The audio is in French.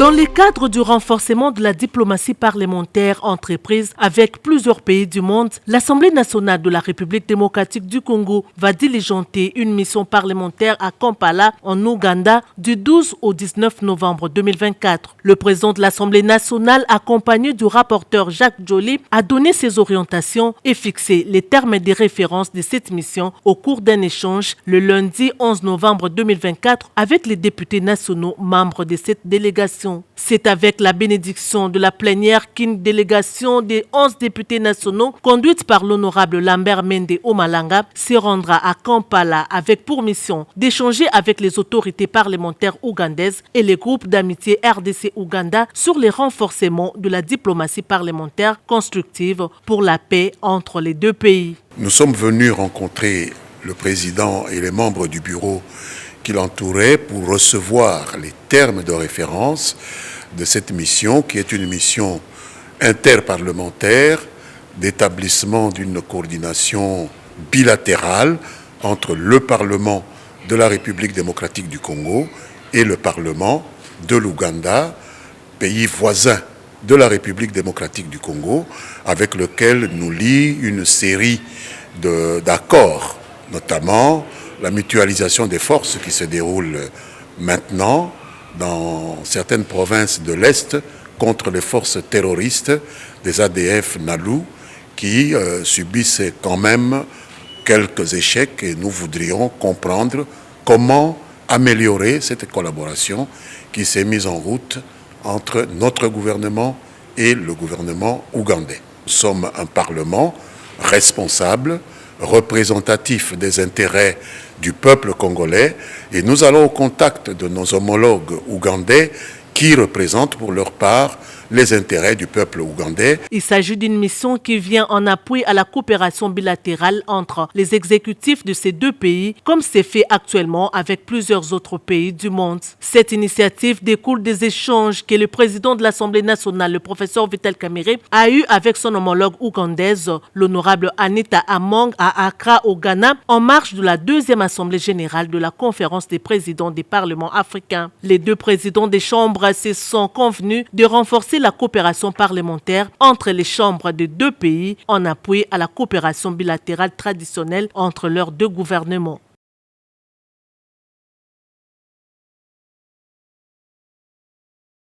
Dans le cadre du renforcement de la diplomatie parlementaire entreprise avec plusieurs pays du monde, l'Assemblée nationale de la République démocratique du Congo va diligenter une mission parlementaire à Kampala, en Ouganda, du 12 au 19 novembre 2024. Le président de l'Assemblée nationale, accompagné du rapporteur Jacques Joly, a donné ses orientations et fixé les termes des références de cette mission au cours d'un échange le lundi 11 novembre 2024 avec les députés nationaux membres de cette délégation. C'est avec la bénédiction de la plénière qu'une délégation des 11 députés nationaux, conduite par l'honorable Lambert Mende Omalanga, se rendra à Kampala avec pour mission d'échanger avec les autorités parlementaires ougandaises et les groupes d'amitié RDC-Ouganda sur les renforcements de la diplomatie parlementaire constructive pour la paix entre les deux pays. Nous sommes venus rencontrer le président et les membres du bureau qui l'entourait pour recevoir les termes de référence de cette mission, qui est une mission interparlementaire d'établissement d'une coordination bilatérale entre le Parlement de la République démocratique du Congo et le Parlement de l'Ouganda, pays voisin de la République démocratique du Congo, avec lequel nous lie une série d'accords, notamment la mutualisation des forces qui se déroule maintenant dans certaines provinces de l'Est contre les forces terroristes des ADF NALU qui subissent quand même quelques échecs, et nous voudrions comprendre comment améliorer cette collaboration qui s'est mise en route entre notre gouvernement et le gouvernement ougandais. Nous sommes un parlement responsable, représentatif des intérêts du peuple congolais, et nous allons au contact de nos homologues ougandais qui représentent pour leur part les intérêts du peuple ougandais. Il s'agit d'une mission qui vient en appui à la coopération bilatérale entre les exécutifs de ces deux pays, comme c'est fait actuellement avec plusieurs autres pays du monde. Cette initiative découle des échanges que le président de l'Assemblée nationale, le professeur Vital Kamerhe, a eu avec son homologue ougandaise, l'honorable Anita Among, à Accra, au Ghana, en marge de la deuxième Assemblée générale de la conférence des présidents des parlements africains. Les deux présidents des chambres se sont convenus de renforcer la coopération parlementaire entre les chambres des deux pays en appui à la coopération bilatérale traditionnelle entre leurs deux gouvernements.